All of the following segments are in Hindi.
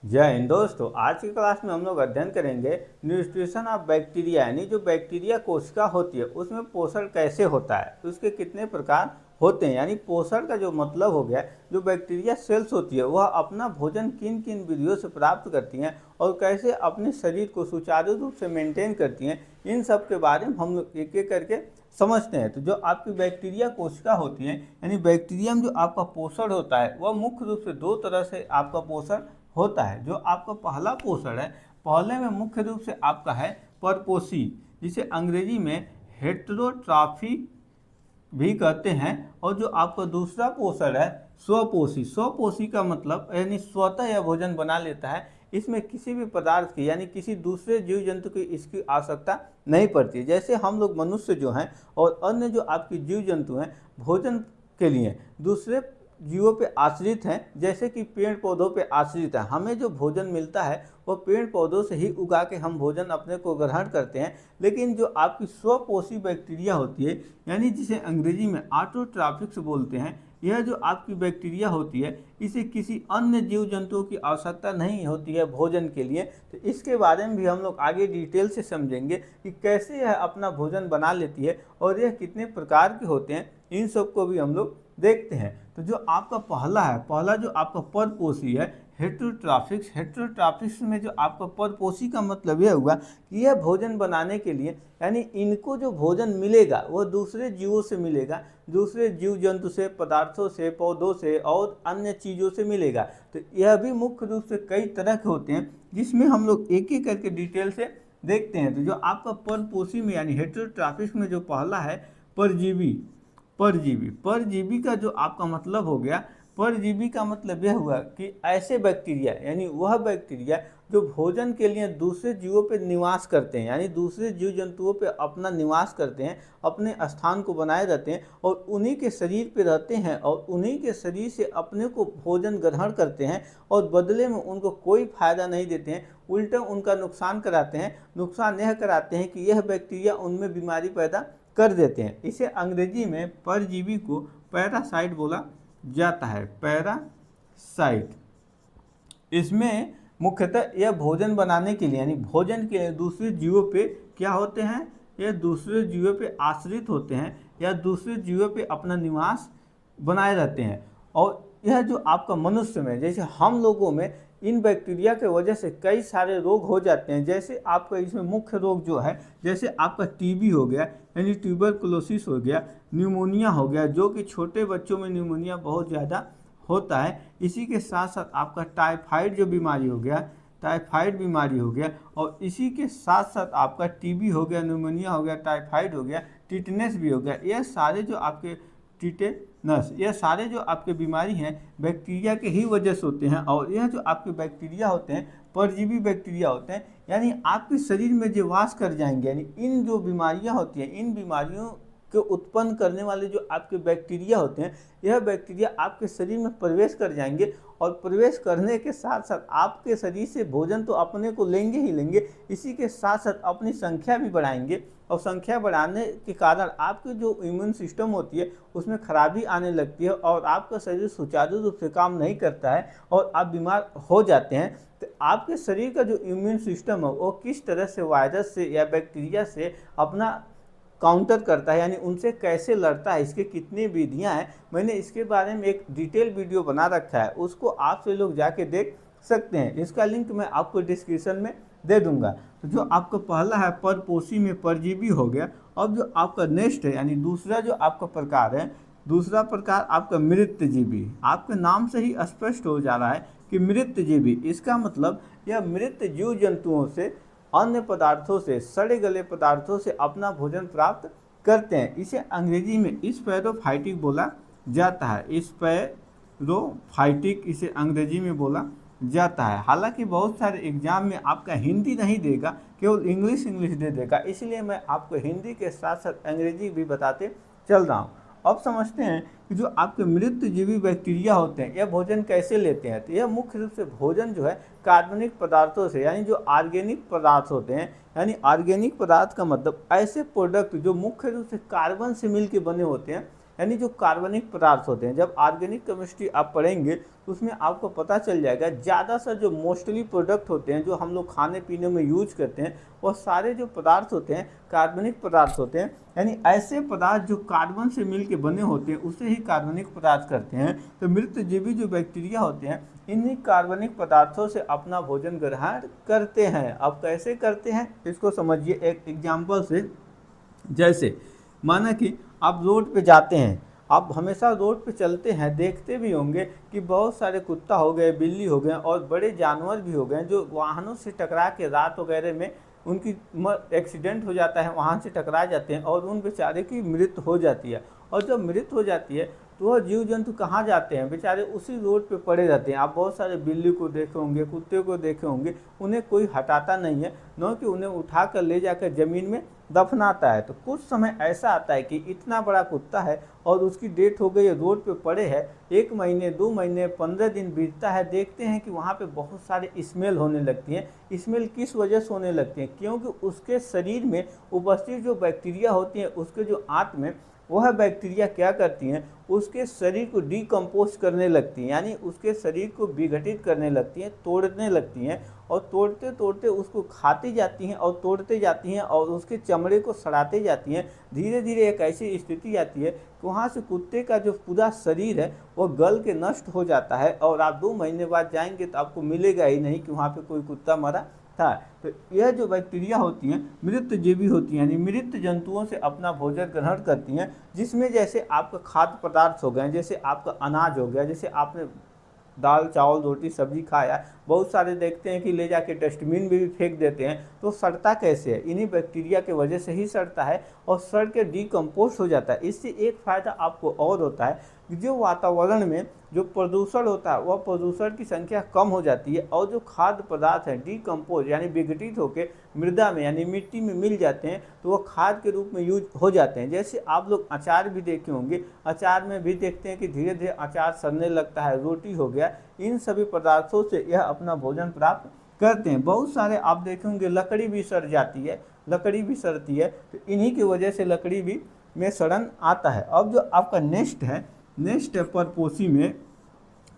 जय हिंद दोस्तों। आज की क्लास में हम लोग अध्ययन करेंगे न्यूट्रिशन ऑफ बैक्टीरिया, यानी जो बैक्टीरिया कोशिका होती है उसमें पोषण कैसे होता है, उसके कितने प्रकार होते हैं। यानी पोषण का जो मतलब हो गया, जो बैक्टीरिया सेल्स होती है वह अपना भोजन किन किन विधियों से प्राप्त करती हैं और कैसे अपने शरीर को सुचारू रूप से मेंटेन करती हैं, इन सब के बारे में हम लोग एक एक करके समझते हैं। तो जो आपकी बैक्टीरिया कोशिका होती है, यानी बैक्टीरिया में जो आपका पोषण होता है वह मुख्य रूप से दो तरह से आपका पोषण होता है। जो आपका पहला पोषण है, पहले में मुख्य रूप से आपका है परपोषी, जिसे अंग्रेजी में हेटेरोट्रॉफी भी कहते हैं। और जो आपका दूसरा पोषण है स्वपोषी। स्वपोषी का मतलब यानी स्वतः यह भोजन बना लेता है, इसमें किसी भी पदार्थ की यानी किसी दूसरे जीव जंतु की इसकी आवश्यकता नहीं पड़ती। जैसे हम लोग मनुष्य जो हैं और अन्य जो आपकी जीव जंतु हैं भोजन के लिए दूसरे जीवों पे आश्रित हैं, जैसे कि पेड़ पौधों पे आश्रित है। हमें जो भोजन मिलता है वह पेड़ पौधों से ही उगा के हम भोजन अपने को ग्रहण करते हैं। लेकिन जो आपकी स्वपोषी बैक्टीरिया होती है, यानी जिसे अंग्रेजी में ऑटोट्रॉफिक्स बोलते हैं, यह जो आपकी बैक्टीरिया होती है इसे किसी अन्य जीव जंतुओं की आवश्यकता नहीं होती है भोजन के लिए। तो इसके बारे में भी हम लोग आगे डिटेल से समझेंगे कि कैसे यह अपना भोजन बना लेती है और यह कितने प्रकार के होते हैं, इन सब को भी हम लोग देखते हैं। तो जो आपका पहला जो आपका परपोषी है हेटेरोट्रॉफिक्स। हेटेरोट्रॉफिक्स में जो आपका परपोषी का मतलब यह हुआ कि यह भोजन बनाने के लिए यानी इनको जो भोजन मिलेगा वह दूसरे जीवों से मिलेगा, दूसरे जीव जंतु से, पदार्थों से, पौधों से और अन्य चीज़ों से मिलेगा। तो यह भी मुख्य रूप से कई तरह के होते हैं, जिसमें हम लोग एक एक करके डिटेल से देखते हैं। तो जो आपका परपोषी में यानी हेटेरोट्रॉफिक्स में जो पहला है परजीवी। परजीवी का जो आपका मतलब हो गया, परजीवी का मतलब यह हुआ कि ऐसे बैक्टीरिया यानी वह बैक्टीरिया जो भोजन के लिए दूसरे जीवों पर निवास करते हैं, यानी दूसरे जीव जंतुओं पर अपना निवास करते हैं, अपने स्थान को बनाए रहते हैं और उन्हीं के शरीर पे रहते हैं और उन्हीं के शरीर से अपने को भोजन ग्रहण करते हैं और बदले में उनको कोई फायदा नहीं देते हैं, उल्टा उनका नुकसान कराते हैं। नुकसान यह कराते हैं कि यह बैक्टीरिया उनमें बीमारी पैदा कर देते हैं। इसे अंग्रेजी में परजीवी को पैरासाइट बोला जाता है, पैरासाइट। इसमें मुख्यतः यह भोजन बनाने के लिए यानी भोजन के दूसरे जीवों पे क्या होते हैं, यह दूसरे जीवों पे आश्रित होते हैं या दूसरे जीवों पे अपना निवास बनाए रहते हैं। और यह जो आपका मनुष्य में, जैसे हम लोगों में इन बैक्टीरिया के वजह से कई सारे रोग हो जाते हैं। जैसे आपका इसमें मुख्य रोग जो है, जैसे आपका टीबी हो गया यानी ट्यूबरकुलोसिस हो गया, न्यूमोनिया हो गया, जो कि छोटे बच्चों में न्यूमोनिया बहुत ज़्यादा होता है। इसी के साथ साथ आपका टाइफाइड जो बीमारी हो गया, टाइफाइड बीमारी हो गया, और इसी के साथ साथ आपका टीबी हो गया, न्यूमोनिया हो गया, टाइफाइड हो गया, टिटनेस भी हो गया। यह सारे जो आपके टिटेनस, यह सारे जो आपके बीमारी हैं बैक्टीरिया के ही वजह से होते हैं। और यह जो आपके बैक्टीरिया होते हैं परजीवी बैक्टीरिया होते हैं, यानी आपके शरीर में जो वास कर जाएंगे, यानी इन जो बीमारियां होती हैं, इन बीमारियों को उत्पन्न करने वाले जो आपके बैक्टीरिया होते हैं, यह बैक्टीरिया आपके शरीर में प्रवेश कर जाएंगे और प्रवेश करने के साथ साथ आपके शरीर से भोजन तो अपने को लेंगे ही लेंगे, इसी के साथ साथ अपनी संख्या भी बढ़ाएंगे। और संख्या बढ़ाने के कारण आपकी जो इम्यून सिस्टम होती है उसमें खराबी आने लगती है और आपका शरीर सुचारू रूप से काम नहीं करता है और आप बीमार हो जाते हैं। तो आपके शरीर का जो इम्यून सिस्टम है वो किस तरह से वायरस से या बैक्टीरिया से अपना काउंटर करता है, यानी उनसे कैसे लड़ता है, इसके कितनी विधियां हैं, मैंने इसके बारे में एक डिटेल वीडियो बना रखा है, उसको आप से लोग जाके देख सकते हैं। इसका लिंक मैं आपको डिस्क्रिप्शन में दे दूंगा। तो जो आपका पहला है परपोषी में परजीवी हो गया। अब जो आपका नेक्स्ट है यानी दूसरा जो आपका प्रकार है, दूसरा प्रकार आपका मृतजीवी। आपके नाम से ही स्पष्ट हो जा रहा है कि मृतजीवी, इसका मतलब यह मृत जीव जंतुओं से, अन्य पदार्थों से, सड़े गले पदार्थों से अपना भोजन प्राप्त करते हैं। इसे अंग्रेजी में स्पैरोफाइटिक बोला जाता है, स्पैरोफाइटिक इसे अंग्रेजी में बोला जाता है। हालांकि बहुत सारे एग्जाम में आपका हिंदी नहीं देगा, केवल इंग्लिश दे देगा, इसलिए मैं आपको हिंदी के साथ साथ अंग्रेजी भी बताते चल रहा हूँ। अब समझते हैं कि जो आपके मृतजीवी बैक्टीरिया होते हैं यह भोजन कैसे लेते हैं। तो यह मुख्य रूप से भोजन जो है कार्बनिक पदार्थों से, यानी जो ऑर्गेनिक पदार्थ होते हैं, यानी ऑर्गेनिक पदार्थ का मतलब ऐसे प्रोडक्ट जो मुख्य रूप से कार्बन से मिलकर बने होते हैं, यानी जो कार्बनिक पदार्थ होते हैं। जब ऑर्गेनिक केमिस्ट्री आप पढ़ेंगे तो उसमें आपको पता चल जाएगा ज़्यादातर जो मोस्टली प्रोडक्ट होते हैं जो हम लोग खाने पीने में यूज करते हैं वो सारे जो पदार्थ होते हैं कार्बनिक पदार्थ होते हैं। यानी ऐसे पदार्थ जो कार्बन से मिल के बने होते हैं उसे ही कार्बनिक पदार्थ करते हैं। तो मृतजीवी जो बैक्टीरिया होते हैं इन्हीं कार्बनिक पदार्थों से अपना भोजन ग्रहण करते हैं। अब कैसे करते हैं इसको समझिए एक एग्जाम्पल से। जैसे माना कि आप रोड पे जाते हैं, आप हमेशा रोड पे चलते हैं, देखते भी होंगे कि बहुत सारे कुत्ता हो गए, बिल्ली हो गए और बड़े जानवर भी हो गए जो वाहनों से टकरा के रात वगैरह में उनकी एक्सीडेंट हो जाता है, वाहन से टकरा जाते हैं और उन बेचारे की मृत्यु हो जाती है। और जब मृत्यु हो जाती है तो वह जीव जंतु कहाँ जाते हैं, बेचारे उसी रोड पे पड़े रहते हैं। आप बहुत सारे बिल्ली को देखे होंगे, कुत्ते को देखे होंगे, उन्हें कोई हटाता नहीं है, न कि उन्हें उठा कर ले जाकर ज़मीन में दफनाता है। तो कुछ समय ऐसा आता है कि इतना बड़ा कुत्ता है और उसकी डेथ हो गई, रोड पे पड़े है, 1 महीने 2 महीने 15 दिन बीतता है, देखते हैं कि वहाँ पे बहुत सारे स्मेल होने लगती हैं। स्मेल किस वजह से होने लगती हैं? क्योंकि उसके शरीर में उपस्थित जो बैक्टीरिया होती हैं, उसके जो आंत में वह बैक्टीरिया क्या करती हैं, उसके शरीर को डिकम्पोज करने लगती हैं, यानी उसके शरीर को विघटित करने लगती हैं, तोड़ने लगती हैं और तोड़ते तोड़ते उसको खाती जाती हैं और तोड़ते जाती हैं और उसके चमड़े को सड़ाते जाती हैं। धीरे धीरे एक ऐसी स्थिति आती है कि वहाँ से कुत्ते का जो पूरा शरीर है वह गल के नष्ट हो जाता है और आप 2 महीने बाद जाएंगे तो आपको मिलेगा ही नहीं कि वहाँ पे कोई कुत्ता मरा था। तो यह जो बैक्टीरिया होती हैं मृतजीवी होती हैं, यानी मृत जंतुओं से अपना भोजन ग्रहण करती हैं, जिसमें जैसे आपका खाद्य पदार्थ हो गए, जैसे आपका अनाज हो गया, जैसे आपने दाल चावल रोटी सब्जी खाया, बहुत सारे देखते हैं कि ले जाके डस्टबिन में भी फेंक देते हैं। तो सड़ता कैसे है? इन्हीं बैक्टीरिया के वजह से ही सड़ता है और सड़ के डिकम्पोज हो जाता है। इससे एक फ़ायदा आपको और होता है कि जो वातावरण में जो प्रदूषण होता है वह प्रदूषण की संख्या कम हो जाती है और जो खाद्य पदार्थ हैं डिकम्पोज यानी विघटित होकर मृदा में यानी मिट्टी में मिल जाते हैं तो वह खाद के रूप में यूज हो जाते हैं। जैसे आप लोग अचार भी देखे होंगे, अचार में भी देखते हैं कि धीरे धीरे अचार सड़ने लगता है, रोटी हो गया, इन सभी पदार्थों से यह अपना भोजन प्राप्त करते हैं। बहुत सारे आप देखे होंगे लकड़ी भी सड़ जाती है, लकड़ी भी सड़ती है, तो इन्हीं की वजह से लकड़ी भी में सड़न आता है। अब जो आपका नेक्स्ट है परपोषी में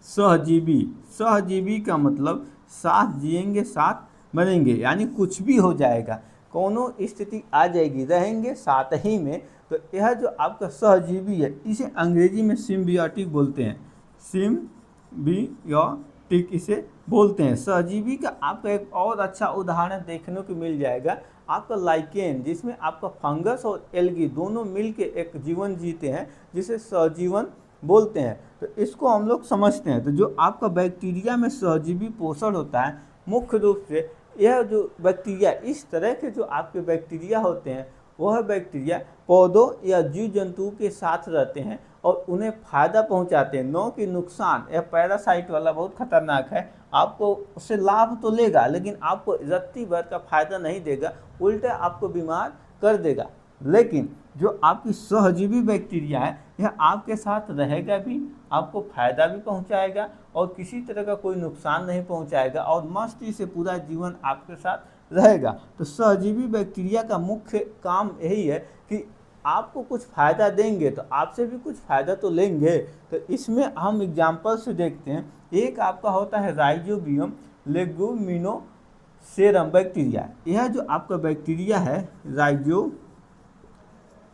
सहजीवी। सहजीवी का मतलब साथ जिएंगे साथ मरेंगे, यानी कुछ भी हो जाएगा, कोनो स्थिति आ जाएगी, रहेंगे साथ ही में। तो यह जो आपका सहजीवी है इसे अंग्रेजी में सिम्बियोटिक बोलते हैं, सिम्बियोटिक इसे बोलते हैं। सहजीवी का आपका एक और अच्छा उदाहरण देखने को मिल जाएगा आपका लाइकेन, जिसमें आपका फंगस और एल्गी दोनों मिलके एक जीवन जीते हैं जिसे सहजीवन बोलते हैं। तो इसको हम लोग समझते हैं। तो जो आपका बैक्टीरिया में सहजीवी पोषण होता है मुख्य रूप से यह जो बैक्टीरिया, इस तरह के जो आपके बैक्टीरिया होते हैं वह बैक्टीरिया पौधों या जीव जंतुओं के साथ रहते हैं और उन्हें फ़ायदा पहुंचाते हैं, न कि नुकसान। यह पैरासाइट वाला बहुत खतरनाक है, आपको उससे लाभ तो लेगा लेकिन आपको रत्ती भर का फ़ायदा नहीं देगा, उल्टा आपको बीमार कर देगा। लेकिन जो आपकी सहजीवी बैक्टीरिया है यह आपके साथ रहेगा भी, आपको फ़ायदा भी पहुंचाएगा और किसी तरह का कोई नुकसान नहीं पहुंचाएगा और मस्ती से पूरा जीवन आपके साथ रहेगा। तो सहजीवी बैक्टीरिया का मुख्य काम यही है कि आपको कुछ फ़ायदा देंगे तो आपसे भी कुछ फ़ायदा तो लेंगे। तो इसमें हम एग्जाम्पल से देखते हैं। एक आपका होता है राइजोबियम लेगुमिनोसेरम बैक्टीरिया। यह जो आपका बैक्टीरिया है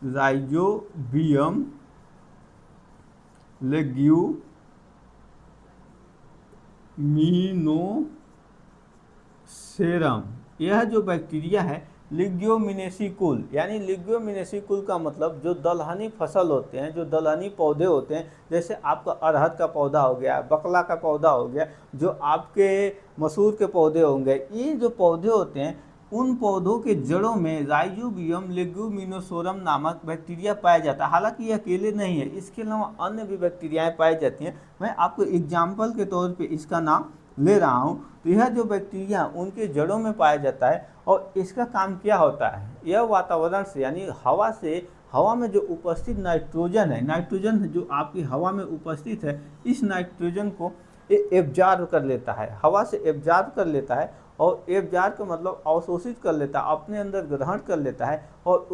राइजोबियम लेग्यूमिनोसेरम, यह जो बैक्टीरिया है लिग्योमिनेसी कुल, यानी लिग्योमिनेसी कुल का मतलब जो दलहनी फसल होते हैं, जो दलहनी पौधे होते हैं, जैसे आपका अरहर का पौधा हो गया, बकला का पौधा हो गया, जो आपके मसूर के पौधे होंगे, ये जो पौधे होते हैं उन पौधों के जड़ों में राइजोबियम लेगुमिनोसेरम नामक बैक्टीरिया पाया जाता है। हालांकि ये अकेले नहीं है, इसके अलावा अन्य भी बैक्टीरियाएं पाई जाती हैं। मैं आपको एग्जाम्पल के तौर पे इसका नाम ले रहा हूँ। तो यह जो बैक्टीरिया उनके जड़ों में पाया जाता है और इसका काम क्या होता है, यह वातावरण से यानी हवा से, हवा में जो उपस्थित नाइट्रोजन है, नाइट्रोजन जो आपकी हवा में उपस्थित है, इस नाइट्रोजन को एब्जॉर्ब कर लेता है, हवा से एब्जॉर्ब कर लेता है और एब्जॉर्ब का मतलब अवशोषित कर लेता है, अपने अंदर ग्रहण कर लेता है और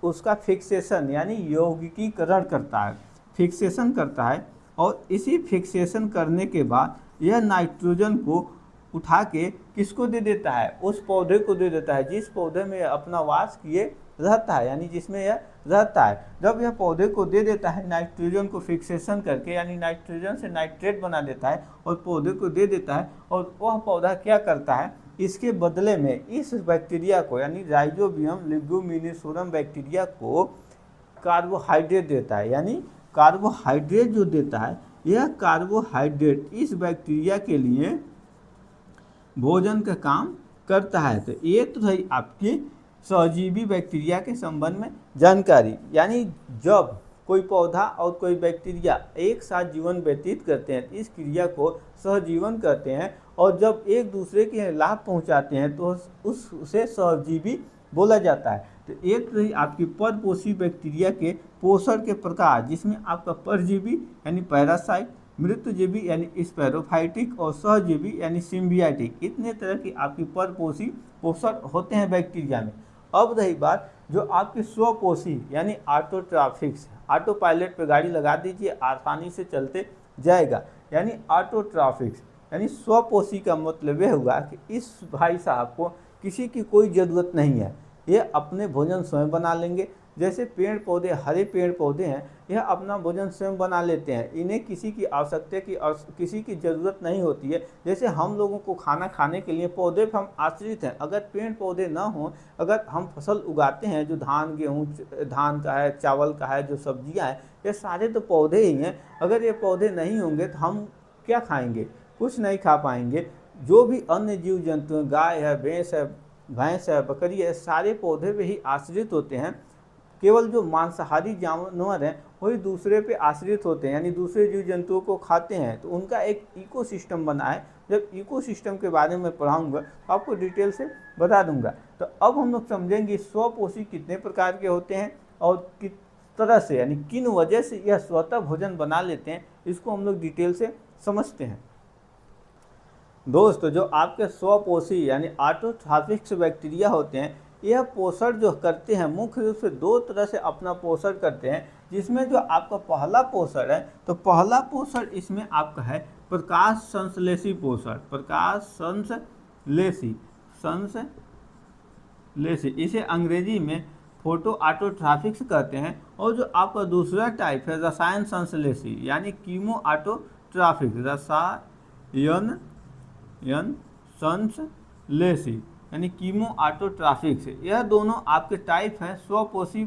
उसका फिक्सेशन यानी यौगिकीकरण करता है। फिक्सेशन करता है और इसी फिक्सेशन करने के बाद यह नाइट्रोजन को उठा के किसको दे देता है, उस पौधे को दे देता है जिस पौधे में अपना वास किए रहता है, यानी जिसमें यह रहता है। जब यह पौधे को दे देता है नाइट्रोजन को फिक्सेशन करके, यानी नाइट्रोजन से नाइट्रेट बना देता है और पौधे को दे देता है, और वह पौधा क्या करता है, इसके बदले में इस बैक्टीरिया को यानी राइजोबियम लेग्यूमिनोसोरम बैक्टीरिया को कार्बोहाइड्रेट देता है। यानी कार्बोहाइड्रेट जो देता है, यह कार्बोहाइड्रेट इस बैक्टीरिया के लिए भोजन का काम करता है। तो ये तो रही आपकी सहजीवी बैक्टीरिया के संबंध में जानकारी। यानी जब कोई पौधा और कोई बैक्टीरिया एक साथ जीवन व्यतीत करते हैं, इस क्रिया को सहजीवन कहते हैं, और जब एक दूसरे के लाभ पहुंचाते हैं तो उसे सहजीवी बोला जाता है। तो एक रही आपकी परपोषी बैक्टीरिया के पोषण के प्रकार, जिसमें आपका परजीवी यानी पैरासाइट, मृतजीवी यानी स्पैरोफाइटिक और सहजीवी यानी सिम्बियाटिक, इतने तरह की आपकी परपोषी पोषण होते हैं बैक्टीरिया में। अब रही बात जो आपकी स्वपोषी यानी ऑटोट्रॉफिक्स, ऑटो पायलट पे गाड़ी लगा दीजिए, आसानी से चलते जाएगा। यानी ऑटोट्रॉफिक्स यानी स्वपोषी का मतलब यह हुआ कि इस भाई साहब को किसी की कोई ज़रूरत नहीं है, ये अपने भोजन स्वयं बना लेंगे। जैसे पेड़ पौधे, हरे पेड़ पौधे हैं, यह अपना भोजन स्वयं बना लेते हैं, इन्हें किसी की आवश्यकता की किसी की ज़रूरत नहीं होती है। जैसे हम लोगों को खाना खाने के लिए पौधे पर हम आश्रित हैं, अगर पेड़ पौधे ना हों, अगर हम फसल उगाते हैं जो धान गेहूँ, धान का है, चावल का है, जो सब्जियाँ हैं, ये सारे तो पौधे ही हैं। अगर ये पौधे नहीं होंगे तो हम क्या खाएँगे, कुछ नहीं खा पाएंगे। जो भी अन्य जीव जंतु, गाय है, भैंस है, बकरी है, सारे पौधे पे ही आश्रित होते हैं। केवल जो मांसाहारी जानवर हैं वही दूसरे पे आश्रित होते हैं, यानी दूसरे जीव जंतुओं को खाते हैं, तो उनका एक इकोसिस्टम बना है। जब इकोसिस्टम के बारे में पढ़ाऊंगा तो आपको डिटेल से बता दूंगा। तो अब हम लोग समझेंगे स्वपोषी कितने प्रकार के होते हैं और किस तरह से, यानी किन वजह से यह स्वतः भोजन बना लेते हैं, इसको हम लोग डिटेल से समझते हैं। दोस्तों, जो आपके स्वपोषी यानी ऑटोट्रॉफिक्स बैक्टीरिया होते हैं, यह पोषण जो करते हैं मुख्य रूप से दो तरह से अपना पोषण करते हैं। जिसमें जो आपका पहला पोषण है, तो पहला पोषण इसमें आपका है प्रकाश संश्लेषी पोषण, प्रकाश संश्लेषी, इसे अंग्रेजी में फोटो ऑटोट्रॉफिक्स कहते हैं। और जो आपका दूसरा टाइप है रसायन संश्लेषी यानी कीमो ऑटोट्रॉफिक, रसायन संश्लेषी यानी कीमो ऑटोट्रॉफिक्स। यह दोनों आपके टाइप हैं स्वपोषी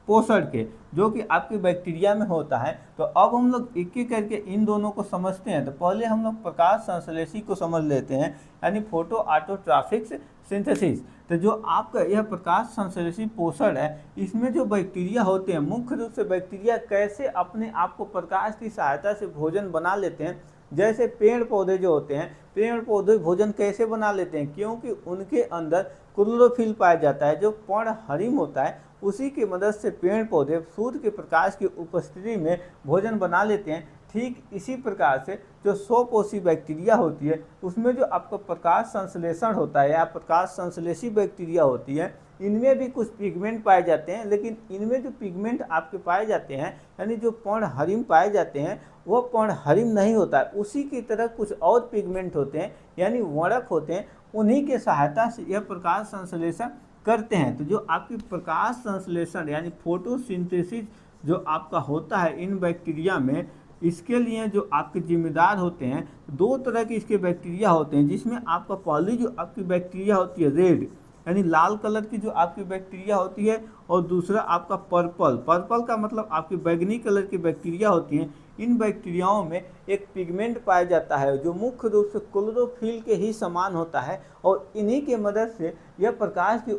पोषण के, जो कि आपके बैक्टीरिया में होता है। तो अब हम लोग एक एक करके इन दोनों को समझते हैं। तो पहले हम लोग प्रकाश संश्लेषी को समझ लेते हैं, यानी फोटो ऑटोट्रॉफिक्स सिंथेसिस। तो जो आपका यह प्रकाश संश्लेषी पोषण है, इसमें जो बैक्टीरिया होते हैं, मुख्य रूप से बैक्टीरिया कैसे अपने आप को प्रकाश की सहायता से भोजन बना लेते हैं। जैसे पेड़ पौधे जो होते हैं, पेड़ पौधे भोजन कैसे बना लेते हैं, क्योंकि उनके अंदर क्लोरोफिल पाया जाता है जो पर्णहरिम होता है, उसी की मदद से पेड़ पौधे सूर्य के प्रकाश की उपस्थिति में भोजन बना लेते हैं। ठीक इसी प्रकार से जो स्वपोषी बैक्टीरिया होती है, उसमें जो आपका प्रकाश संश्लेषण होता है या प्रकाश संश्लेषी बैक्टीरिया होती है, इनमें भी कुछ पिगमेंट पाए जाते हैं। लेकिन इनमें जो पिगमेंट आपके पाए जाते हैं, यानी जो पर्णहरिम पाए जाते हैं, वह पर्णहरिम नहीं होता है, उसी की तरह कुछ और पिगमेंट होते हैं, यानी वर्णक होते हैं। उन्हीं के सहायता से यह प्रकाश संश्लेषण करते हैं। तो जो आपकी प्रकाश संश्लेषण यानी फोटोसिंथेसिस जो आपका होता है इन बैक्टीरिया में, इसके लिए जो आपके जिम्मेदार होते हैं, दो तरह के इसके बैक्टीरिया होते हैं। जिसमें आपका पहली जो आपकी बैक्टीरिया होती है रेड यानी लाल कलर की जो आपकी बैक्टीरिया होती है, और दूसरा आपका पर्पल का मतलब आपकी बैगनी कलर की बैक्टीरिया होती हैं। इन बैक्टीरियाओं में एक पिगमेंट पाया जाता है जो मुख्य रूप से क्लोरोफिल के ही समान होता है, और इन्हीं के मदद से यह प्रकाश की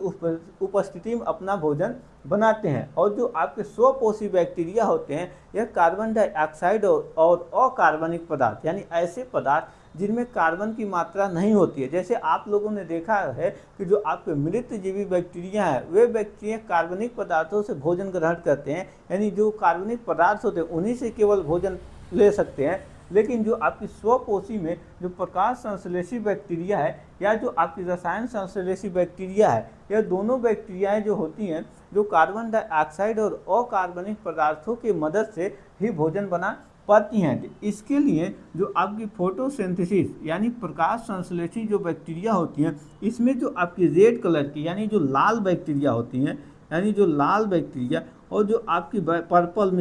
उपस्थिति में अपना भोजन बनाते हैं। और जो आपके स्वपोषी बैक्टीरिया होते हैं, यह कार्बन डाइऑक्साइड और अकार्बनिक पदार्थ यानी ऐसे पदार्थ जिनमें कार्बन की मात्रा नहीं होती है। जैसे आप लोगों ने देखा है कि जो आपके मृतजीवी बैक्टीरिया हैं, वे बैक्टीरिया कार्बनिक पदार्थों से भोजन ग्रहण करते हैं, यानी जो कार्बनिक पदार्थ होते हैं उन्हीं से केवल भोजन ले सकते हैं। लेकिन जो आपकी स्वपोषी में जो प्रकाश संश्लेषी बैक्टीरिया है या जो आपकी रसायन संश्लेषी बैक्टीरिया है, यह दोनों बैक्टीरियाएं जो होती हैं जो कार्बन डाइऑक्साइड और अकार्बनिक पदार्थों की मदद से ही भोजन बना पाती हैं। इसके लिए जो आपकी फोटोसिंथेसिस यानी प्रकाश संश्लेषी जो बैक्टीरिया होती हैं, इसमें जो आपकी रेड कलर की यानी जो लाल बैक्टीरिया होती हैं, यानी जो लाल बैक्टीरिया और जो आपकी पर्पल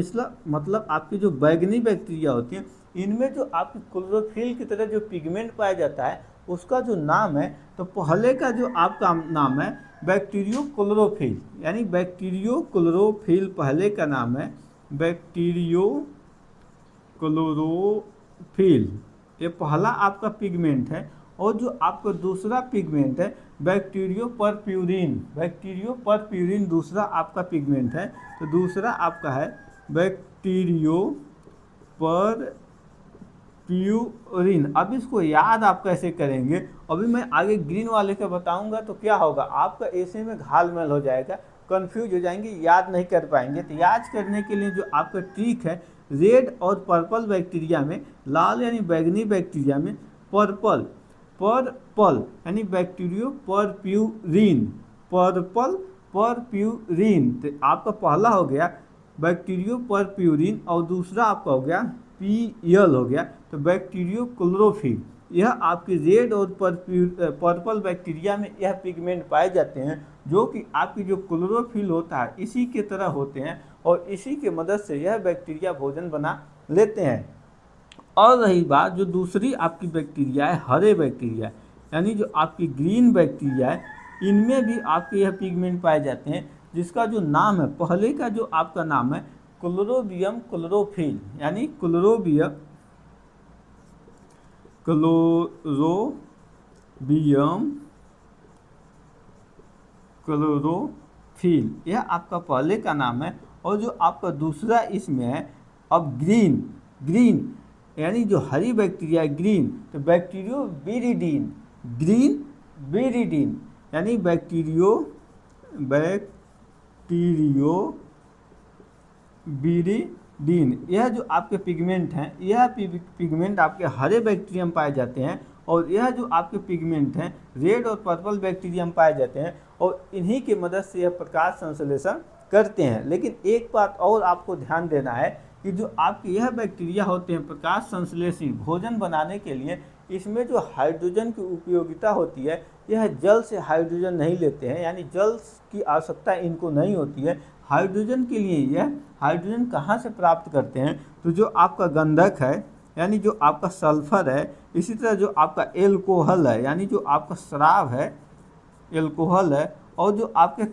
मतलब आपकी जो बैगनी बैक्टीरिया होती हैं, इनमें जो आपकी क्लोरोफिल की तरह जो पिगमेंट पाया जाता है उसका जो नाम है, तो पहले का जो आपका नाम है बैक्टीरियो क्लोरोफिल, यानी बैक्टीरियो क्लोरोफिल पहले का नाम है बैक्टीरियो क्लोरोफिल, ये पहला आपका पिगमेंट है। और जो आपका दूसरा पिगमेंट है बैक्टीरियो परप्यूरिन दूसरा आपका पिगमेंट है। तो दूसरा आपका है बैक्टीरियो परप्यूरिन। अब इसको याद आप कैसे करेंगे, अभी मैं आगे ग्रीन वाले का बताऊंगा तो क्या होगा, आपका ऐसे में घालमेल हो जाएगा, कंफ्यूज हो जाएंगे, याद नहीं कर पाएंगे। तो याद करने के लिए जो आपका ट्रिक है, रेड और पर्पल बैक्टीरिया में, लाल यानी बैगनी बैक्टीरिया में पर्पल यानी बैक्टीरियो परप्यूरिन, तो आपका पहला हो गया बैक्टीरियो परप्यूरिन और दूसरा आपका हो गया पीएल हो गया, तो बैक्टीरियो क्लोरोफिल। यह आपके रेड और पर्पल बैक्टीरिया में यह पिगमेंट पाए जाते हैं जो कि आपकी जो क्लोरोफिल होता है इसी के तरह होते हैं और इसी के मदद से यह बैक्टीरिया भोजन बना लेते हैं। और रही बात जो दूसरी आपकी बैक्टीरिया है हरे बैक्टीरिया, यानी जो आपकी ग्रीन बैक्टीरिया है, इनमें भी आपके यह पिगमेंट पाए जाते हैं जिसका जो नाम है, पहले का जो आपका नाम है क्लोरोबियम क्लोरोफिल, यानी क्लोरोबियम क्लोरोफिल, यह आपका पहले का नाम है। और जो आपका दूसरा इसमें है अब ग्रीन यानी जो हरी बैक्टीरिया ग्रीन, तो बैक्टीरियो बिरिडीन यानी बैक्टीरियो बिरिडीन, यह जो आपके पिगमेंट हैं, यह पिगमेंट आपके हरे बैक्टीरिया में पाए जाते हैं और यह जो आपके पिगमेंट हैं रेड और पर्पल बैक्टीरिया में पाए जाते हैं और इन्हीं की मदद से यह प्रकाश संश्लेषण करते हैं। लेकिन एक बात और आपको ध्यान देना है कि जो आपके यह बैक्टीरिया होते हैं प्रकाश संश्लेषी भोजन बनाने के लिए, इसमें जो हाइड्रोजन की उपयोगिता होती है, यह जल से हाइड्रोजन नहीं लेते हैं, यानी जल की आवश्यकता इनको नहीं होती है। हाइड्रोजन के लिए यह हाइड्रोजन कहाँ से प्राप्त करते हैं, तो जो आपका गंधक है यानी जो आपका सल्फर है, इसी तरह जो आपका एल्कोहल है यानी जो आपका शराब है एल्कोहल है, और जो आपके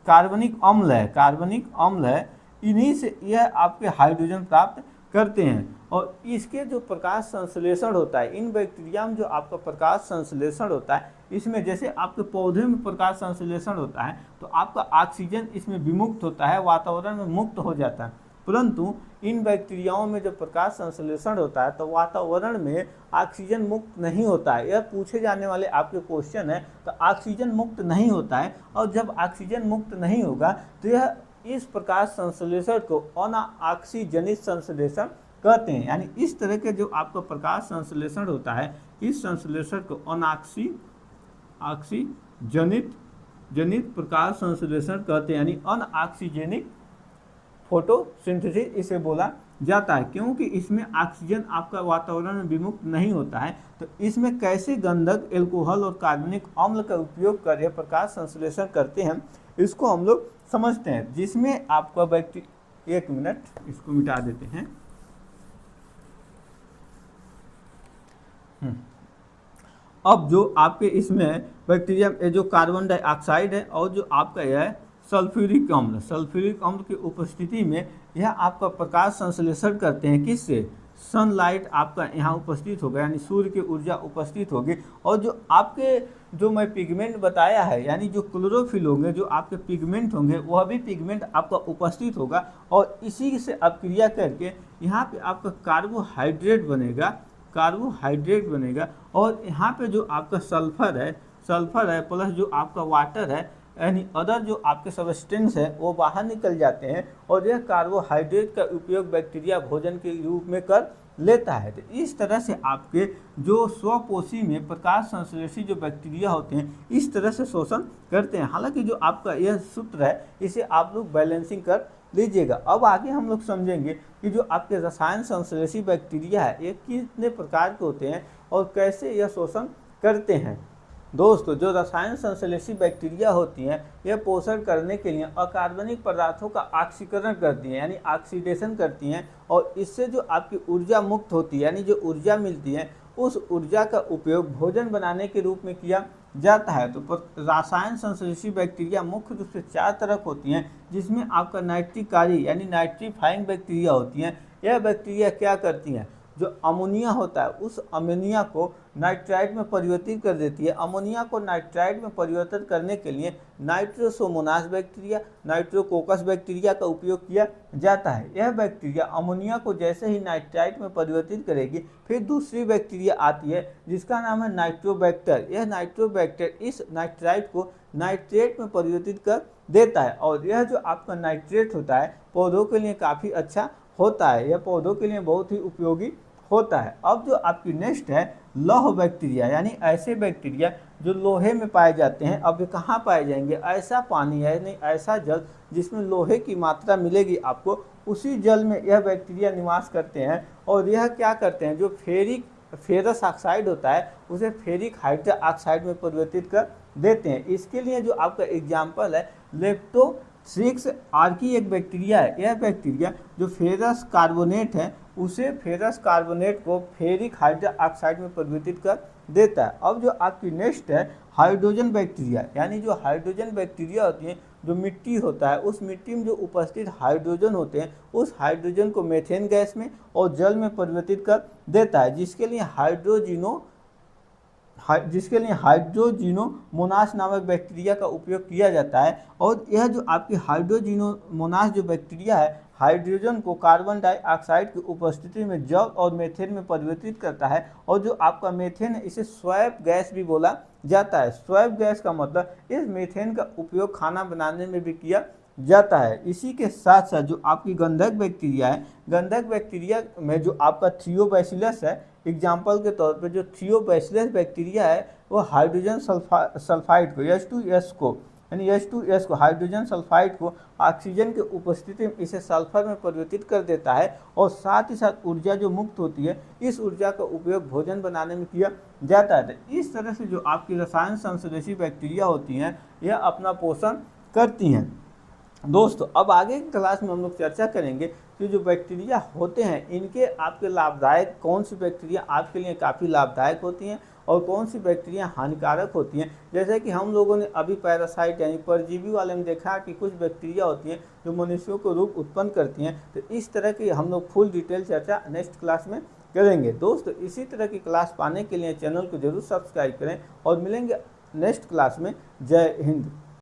कार्बनिक अम्ल है, इन्हीं से यह आपके हाइड्रोजन प्राप्त करते हैं। और इसके जो प्रकाश संश्लेषण होता है, इन बैक्टीरिया में जो आपका प्रकाश संश्लेषण होता है, इसमें जैसे आपके पौधे में प्रकाश संश्लेषण होता है तो आपका ऑक्सीजन इसमें विमुक्त होता है, वातावरण में मुक्त हो जाता है, परंतु इन बैक्टीरियाओं में जब प्रकाश संश्लेषण होता है तो वातावरण में ऑक्सीजन मुक्त नहीं होता है। यह पूछे जाने वाले आपके क्वेश्चन है, तो ऑक्सीजन मुक्त नहीं होता है, और जब ऑक्सीजन मुक्त नहीं होगा तो यह इस प्रकाश संश्लेषण को अनऑक्सीजनित संश्लेषण कहते हैं। यानी इस तरह के जो आपका प्रकाश संश्लेषण होता है, इस संश्लेषण को अनऑक्सीजनित प्रकाश संश्लेषण कहते हैं, यानी अनऑक्सीजनिक फोटोसिंथेसिस इसे बोला जाता है, क्योंकि इसमें ऑक्सीजन आपका वातावरण में विमुक्त नहीं होता है। तो इसमें कैसे गंधक, एल्कोहल और कार्बनिक अम्ल का उपयोग कर प्रकाश संश्लेषण करते हैं, इसको हम लोग समझते हैं। जिसमें आपका बैक्टीरिया, एक मिनट इसको मिटा देते हैं। अब जो आपके इसमें बैक्टीरिया जो कार्बन डाइऑक्साइड है और जो आपका यह है सल्फ्यूरिक अम्ल की उपस्थिति में यह आपका प्रकाश संश्लेषण करते हैं। किससे? सनलाइट आपका यहाँ उपस्थित होगा, यानी सूर्य की ऊर्जा उपस्थित होगी, और जो आपके जो मैं पिगमेंट बताया है, यानी जो क्लोरोफिल होंगे, जो आपके पिगमेंट होंगे, वह भी पिगमेंट आपका उपस्थित होगा, और इसी से अपक्रिया करके यहाँ पे आपका कार्बोहाइड्रेट बनेगा, और यहाँ पे जो आपका सल्फर है प्लस जो आपका वाटर है, यानी अदर जो आपके सब्सटेंस है वो बाहर निकल जाते हैं, और यह कार्बोहाइड्रेट का उपयोग बैक्टीरिया भोजन के रूप में कर लेता है। तो इस तरह से आपके जो स्वपोषी में प्रकाश संश्लेषी जो बैक्टीरिया होते हैं इस तरह से शोषण करते हैं। हालांकि जो आपका यह सूत्र है इसे आप लोग बैलेंसिंग कर लीजिएगा। अब आगे हम लोग समझेंगे कि जो आपके रसायन संश्लेषी बैक्टीरिया है ये कितने प्रकार के होते हैं और कैसे यह शोषण करते हैं। दोस्तों, जो रसायन संश्लेषी बैक्टीरिया होती हैं यह पोषण करने के लिए अकार्बनिक पदार्थों का ऑक्सीकरण करती हैं, यानी ऑक्सीडेशन करती हैं, और इससे जो आपकी ऊर्जा मुक्त होती है, यानी जो ऊर्जा मिलती है, उस ऊर्जा का उपयोग भोजन बनाने के रूप में किया जाता है। तो रासायन संश्लेषी बैक्टीरिया मुख्य रूप से 4 तरह की होती हैं, जिसमें आपका नाइट्रिकारी यानी नाइट्रीफाइंग बैक्टीरिया होती हैं। यह बैक्टीरिया क्या करती हैं, जो अमोनिया होता है उस अमोनिया को नाइट्राइट में परिवर्तित कर देती है। अमोनिया को नाइट्राइट में परिवर्तित करने के लिए नाइट्रोसोमोनास बैक्टीरिया, नाइट्रोकोकस बैक्टीरिया का उपयोग किया जाता है। यह बैक्टीरिया अमोनिया को जैसे ही नाइट्राइट में परिवर्तित करेगी, फिर दूसरी बैक्टीरिया आती है जिसका नाम है नाइट्रोबैक्टर। यह नाइट्रोबैक्टर इस नाइट्राइट को नाइट्रेट में परिवर्तित कर देता है, और यह जो आपका नाइट्रेट होता है पौधों के लिए काफ़ी अच्छा होता है, यह पौधों के लिए बहुत ही उपयोगी होता है। अब जो आपकी नेक्स्ट है लौह बैक्टीरिया, यानी ऐसे बैक्टीरिया जो लोहे में पाए जाते हैं। अब ये कहाँ पाए जाएंगे, ऐसा पानी है यानी ऐसा जल जिसमें लोहे की मात्रा मिलेगी आपको, उसी जल में यह बैक्टीरिया निवास करते हैं। और यह क्या करते हैं, जो फेरस ऑक्साइड होता है उसे फेरिक हाइड्रा ऑक्साइड में परिवर्तित कर देते हैं। इसके लिए जो आपका एग्जाम्पल है लेप्टोथ्रिक्स आर्की एक बैक्टीरिया है। यह बैक्टीरिया जो फेरस कार्बोनेट है उसे फेरस कार्बोनेट को फेरिक हाइड्रा ऑक्साइड में परिवर्तित कर देता है। अब जो आपकी नेक्स्ट है हाइड्रोजन बैक्टीरिया, यानी जो हाइड्रोजन बैक्टीरिया होती है, जो मिट्टी होता है उस मिट्टी में जो उपस्थित हाइड्रोजन होते हैं उस हाइड्रोजन को मीथेन गैस में और जल में परिवर्तित कर देता है, जिसके लिए हाइड्रोजिनोमोनास नामक बैक्टीरिया का उपयोग किया जाता है। और यह जो आपकी हाइड्रोजिनोमोनास जो बैक्टीरिया है हाइड्रोजन को कार्बन डाइऑक्साइड की उपस्थिति में जल और मीथेन में परिवर्तित करता है, और जो आपका मीथेन है इसे स्वैप गैस भी बोला जाता है। स्वैप गैस का मतलब इस मीथेन का उपयोग खाना बनाने में भी किया जाता है। इसी के साथ साथ जो आपकी गंधक बैक्टीरिया है, गंधक बैक्टीरिया में जो आपका थियोबैसिलस है, एग्जाम्पल के तौर पर जो थियोबैसिलस बैक्टीरिया है वो हाइड्रोजन सल्फाइड को H2S को हाइड्रोजन सल्फाइड को ऑक्सीजन की उपस्थिति में इसे सल्फर में परिवर्तित कर देता है, और साथ ही साथ ऊर्जा जो मुक्त होती है इस ऊर्जा का उपयोग भोजन बनाने में किया जाता है। तो इस तरह से जो आपकी रसायन संश्लेषी बैक्टीरिया होती हैं यह अपना पोषण करती हैं। दोस्तों, अब आगे की क्लास में हम लोग चर्चा करेंगे कि जो बैक्टीरिया होते हैं इनके आपके लाभदायक कौन सी बैक्टीरिया आपके लिए काफ़ी लाभदायक होती हैं और कौन सी बैक्टीरिया हानिकारक होती हैं। जैसे कि हम लोगों ने अभी पैरासाइट यानी परजीवी वाले में देखा कि कुछ बैक्टीरिया होती हैं जो मनुष्यों को रोग उत्पन्न करती हैं। तो इस तरह की हम लोग फुल डिटेल चर्चा नेक्स्ट क्लास में करेंगे। दोस्तों, इसी तरह की क्लास पाने के लिए चैनल को जरूर सब्सक्राइब करें और मिलेंगे नेक्स्ट क्लास में। जय हिंद।